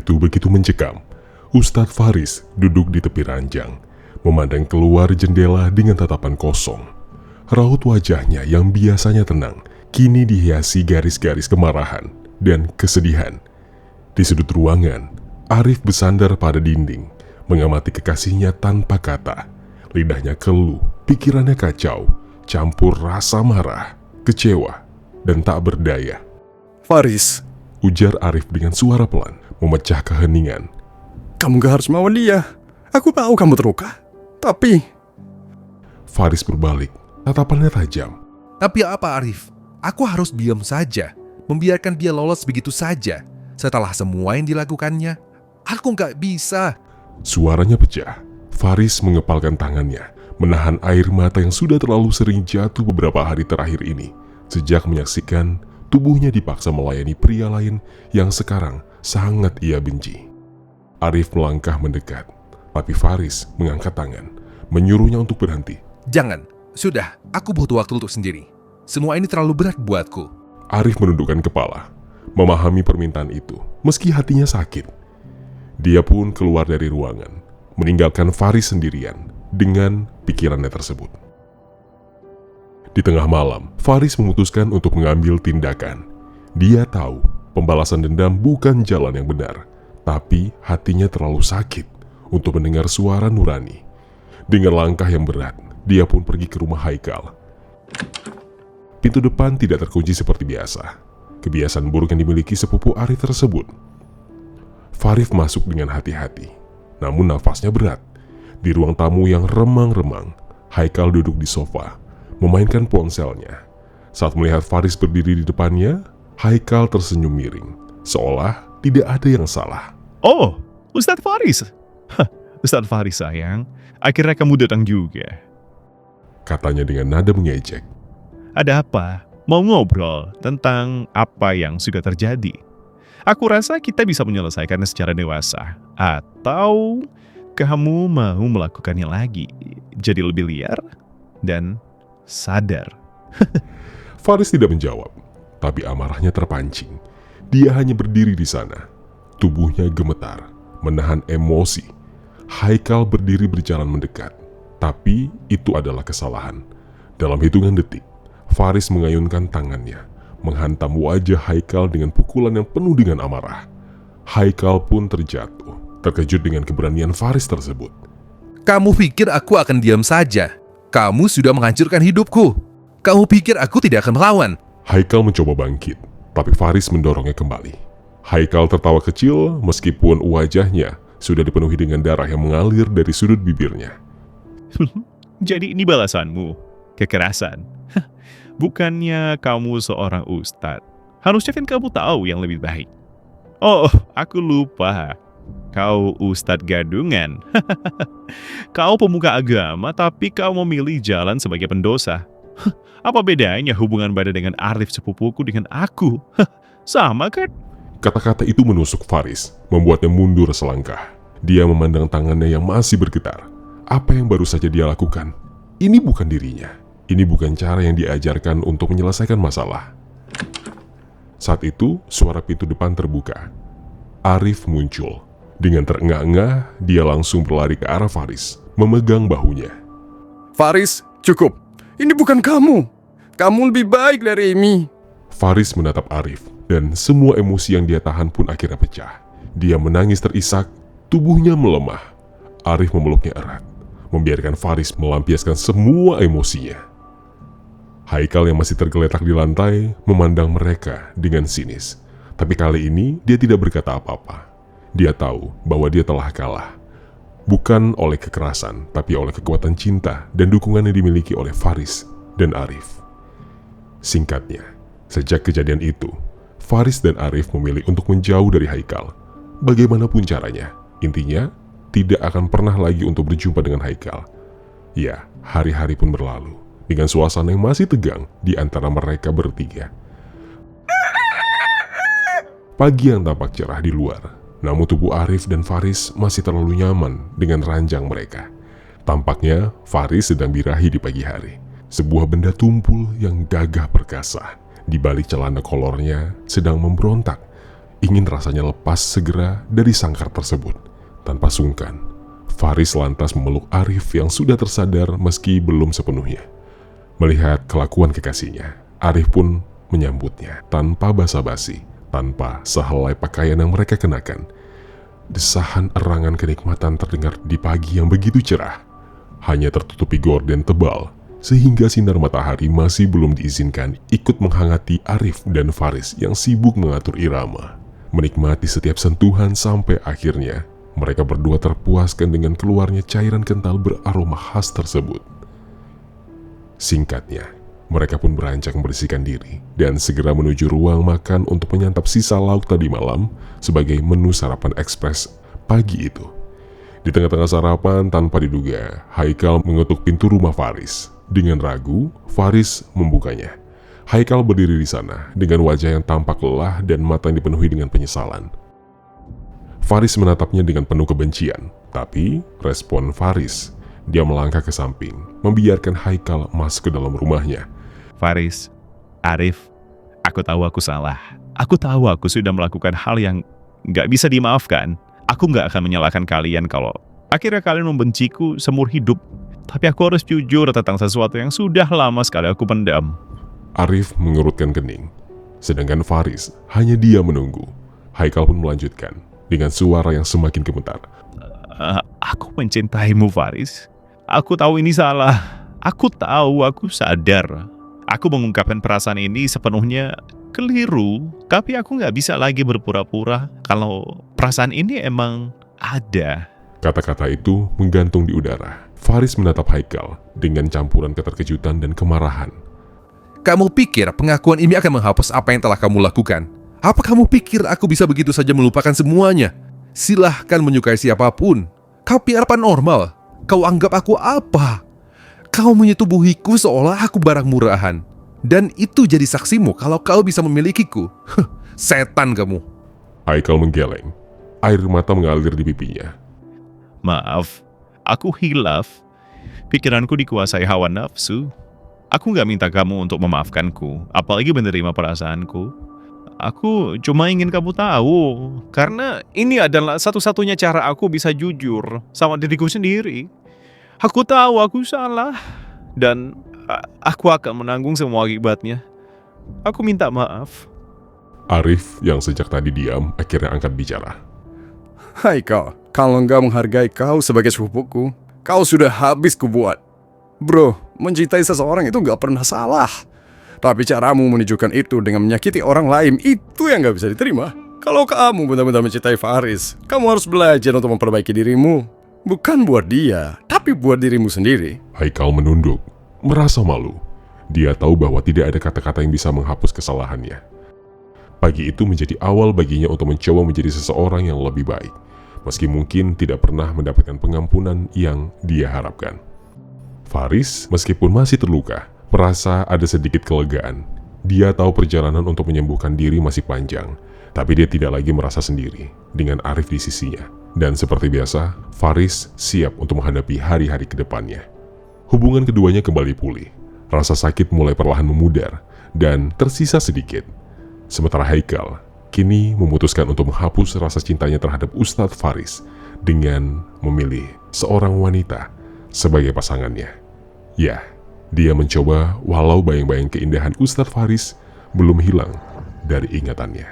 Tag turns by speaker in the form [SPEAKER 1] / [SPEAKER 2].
[SPEAKER 1] Itu begitu mencekam. Ustadz Faris duduk di tepi ranjang, memandang keluar jendela dengan tatapan kosong. Raut wajahnya yang biasanya tenang, kini dihiasi garis-garis kemarahan dan kesedihan. Di sudut ruangan, Arif bersandar pada dinding, mengamati kekasihnya tanpa kata. Lidahnya keluh, pikirannya kacau, campur rasa marah, kecewa, dan tak berdaya.
[SPEAKER 2] Faris,
[SPEAKER 1] Ujar Arif dengan suara pelan, memecah keheningan.
[SPEAKER 2] kamu gak harus melawan dia. Aku tahu kamu terluka. Tapi
[SPEAKER 1] Faris berbalik, tatapannya tajam.
[SPEAKER 3] Tapi apa Arif? Aku harus diam saja, membiarkan dia lolos begitu saja. Setelah semua yang dilakukannya, aku nggak bisa.
[SPEAKER 1] Suaranya pecah. Faris mengepalkan tangannya, menahan air mata yang sudah terlalu sering jatuh beberapa hari terakhir ini, sejak menyaksikan tubuhnya dipaksa melayani pria lain yang sekarang sangat ia benci. Arif melangkah mendekat, tapi Faris mengangkat tangan, menyuruhnya untuk berhenti.
[SPEAKER 3] Jangan, sudah, aku butuh waktu untuk sendiri. Semua ini terlalu berat buatku.
[SPEAKER 1] Arif menundukkan kepala, memahami permintaan itu, meski hatinya sakit. Dia pun keluar dari ruangan, meninggalkan Faris sendirian dengan pikirannya tersebut. Di tengah malam, Faris memutuskan untuk mengambil tindakan. Dia tahu pembalasan dendam bukan jalan yang benar, tapi hatinya terlalu sakit untuk mendengar suara nurani. Dengan langkah yang berat, dia pun pergi ke rumah Haikal. Pintu depan tidak terkunci seperti biasa. Kebiasaan buruk yang dimiliki sepupu Arif tersebut. Faris masuk dengan hati-hati, namun nafasnya berat. Di ruang tamu yang remang-remang, Haikal duduk di sofa, memainkan ponselnya. Saat melihat Faris berdiri di depannya, Haikal tersenyum miring, seolah tidak ada yang salah.
[SPEAKER 4] Oh, Ustadz Faris. Ustadz Faris sayang, akhirnya kamu datang juga.
[SPEAKER 1] Katanya dengan nada mengejek.
[SPEAKER 4] Ada apa? Mau ngobrol tentang apa yang sudah terjadi? Aku rasa kita bisa menyelesaikannya secara dewasa. Atau kamu mau melakukannya lagi, jadi lebih liar dan sadar.
[SPEAKER 1] Faris tidak menjawab, tapi amarahnya terpancing. Dia hanya berdiri di sana. Tubuhnya gemetar, menahan emosi. Haikal berdiri berjalan mendekat, tapi itu adalah kesalahan. Dalam hitungan detik, Faris mengayunkan tangannya, menghantam wajah Haikal dengan pukulan yang penuh dengan amarah. Haikal pun terjatuh, terkejut dengan keberanian Faris tersebut.
[SPEAKER 3] Kamu pikir aku akan diam saja? Kamu sudah menghancurkan hidupku. Kamu pikir aku tidak akan melawan?
[SPEAKER 1] Haikal mencoba bangkit, tapi Faris mendorongnya kembali. Haikal tertawa kecil meskipun wajahnya sudah dipenuhi dengan darah yang mengalir dari sudut bibirnya.
[SPEAKER 4] Jadi ini balasanmu, kekerasan. Bukannya kamu seorang ustadz. Harusnya kan kamu tahu yang lebih baik. Oh, aku lupa. Kau ustadz gadungan. Kau pemuka agama, tapi kau memilih jalan sebagai pendosa. Apa bedanya hubungan badan dengan Arif sepupuku dengan aku? Sama kan?
[SPEAKER 1] Kata-kata itu menusuk Faris, membuatnya mundur selangkah. Dia memandang tangannya yang masih bergetar. Apa yang baru saja dia lakukan? Ini bukan dirinya. Ini bukan cara yang diajarkan untuk menyelesaikan masalah. Saat itu, suara pintu depan terbuka. Arif muncul. Dengan terengah-engah, dia langsung berlari ke arah Faris, memegang bahunya.
[SPEAKER 2] Faris, cukup. Ini bukan kamu. Kamu lebih baik dari Amy.
[SPEAKER 1] Faris menatap Arif, dan semua emosi yang dia tahan pun akhirnya pecah. Dia menangis terisak, tubuhnya melemah. Arif memeluknya erat, membiarkan Faris melampiaskan semua emosinya. Haikal yang masih tergeletak di lantai memandang mereka dengan sinis. Tapi kali ini dia tidak berkata apa-apa. Dia tahu bahwa dia telah kalah. Bukan oleh kekerasan, tapi oleh kekuatan cinta dan dukungan yang dimiliki oleh Faris dan Arif. Singkatnya, sejak kejadian itu, Faris dan Arif memilih untuk menjauh dari Haikal. Bagaimanapun caranya, intinya tidak akan pernah lagi untuk berjumpa dengan Haikal. Ya, hari-hari pun berlalu dengan suasana yang masih tegang di antara mereka bertiga. Pagi yang tampak cerah di luar, namun tubuh Arif dan Faris masih terlalu nyaman dengan ranjang mereka. Tampaknya Faris sedang birahi di pagi hari. Sebuah benda tumpul yang gagah perkasa di balik celana kolornya sedang memberontak. ingin rasanya lepas segera dari sangkar tersebut. Tanpa sungkan, Faris lantas memeluk Arif yang sudah tersadar meski belum sepenuhnya. Melihat kelakuan kekasihnya, Arif pun menyambutnya tanpa basa-basi, tanpa sehelai pakaian yang mereka kenakan. Desahan erangan kenikmatan terdengar di pagi yang begitu cerah. Hanya tertutupi gorden tebal, sehingga sinar matahari masih belum diizinkan ikut menghangati Arif dan Faris yang sibuk mengatur irama. Menikmati setiap sentuhan sampai akhirnya mereka berdua terpuaskan dengan keluarnya cairan kental beraroma khas tersebut. Singkatnya, mereka pun beranjak membersihkan diri dan segera menuju ruang makan untuk menyantap sisa lauk tadi malam sebagai menu sarapan ekspres pagi itu. Di tengah-tengah sarapan, tanpa diduga, Haikal mengetuk pintu rumah Faris. Dengan ragu, Faris membukanya. Haikal berdiri di sana dengan wajah yang tampak lelah dan mata yang dipenuhi dengan penyesalan. Faris menatapnya dengan penuh kebencian, tapi respon Faris, dia melangkah ke samping, membiarkan Haikal masuk ke dalam rumahnya.
[SPEAKER 4] Faris, Arif, aku tahu aku salah. Aku tahu aku sudah melakukan hal yang gak bisa dimaafkan. Aku gak akan menyalahkan kalian kalau akhirnya kalian membenciku seumur hidup. Tapi aku harus jujur tentang sesuatu yang sudah lama sekali aku pendam.
[SPEAKER 1] Arif mengerutkan kening, sedangkan Faris hanya dia menunggu. Haikal pun melanjutkan dengan suara yang semakin gemetar.
[SPEAKER 4] Aku mencintaimu, Faris. Aku tahu ini salah. Aku tahu, aku sadar. Aku mengungkapkan perasaan ini sepenuhnya keliru. Tapi aku gak bisa lagi berpura-pura kalau perasaan ini emang ada.
[SPEAKER 1] Kata-kata itu menggantung di udara. Faris menatap Haikal dengan campuran keterkejutan dan kemarahan.
[SPEAKER 3] Kamu pikir pengakuan ini akan menghapus apa yang telah kamu lakukan? Apa kamu pikir aku bisa begitu saja melupakan semuanya? Silahkan menyukai siapapun. Kau biarkan normal. Kau anggap aku apa? Kau menyetubuhiku seolah aku barang murahan. Dan itu jadi saksimu kalau kau bisa memilikiku. Setan kamu.
[SPEAKER 1] Haikal menggeleng. Air mata mengalir di pipinya.
[SPEAKER 4] Maaf, aku hilaf. Pikiranku dikuasai hawa nafsu. Aku gak minta kamu untuk memaafkanku, apalagi menerima perasaanku. Aku cuma ingin kamu tahu, karena ini adalah satu-satunya cara aku bisa jujur sama diriku sendiri. Aku tahu aku salah, dan aku akan menanggung semua akibatnya. Aku minta maaf.
[SPEAKER 1] Arif yang sejak tadi diam akhirnya angkat bicara.
[SPEAKER 2] Haikal, kalau nggak menghargai kau sebagai sepupuku, kau sudah habis kubuat. Bro, mencintai seseorang itu nggak pernah salah. Tapi caramu menunjukkan itu dengan menyakiti orang lain, itu yang nggak bisa diterima. Kalau kamu benar-benar mencintai Faris, kamu harus belajar untuk memperbaiki dirimu. Bukan buat dia, tapi buat dirimu sendiri.
[SPEAKER 1] Haikal menunduk, merasa malu. Dia tahu bahwa tidak ada kata-kata yang bisa menghapus kesalahannya. Pagi itu menjadi awal baginya untuk mencoba menjadi seseorang yang lebih baik, meski mungkin tidak pernah mendapatkan pengampunan yang dia harapkan. Faris, meskipun masih terluka, merasa ada sedikit kelegaan. Dia tahu perjalanan untuk menyembuhkan diri masih panjang, tapi dia tidak lagi merasa sendiri dengan Arif di sisinya. Dan seperti biasa, Faris siap untuk menghadapi hari-hari ke depannya. Hubungan keduanya kembali pulih. Rasa sakit mulai perlahan memudar dan tersisa sedikit. Sementara Haikal kini memutuskan untuk menghapus rasa cintanya terhadap Ustadz Faris dengan memilih seorang wanita sebagai pasangannya. Ya, dia mencoba walau bayang-bayang keindahan Ustadz Faris belum hilang dari ingatannya.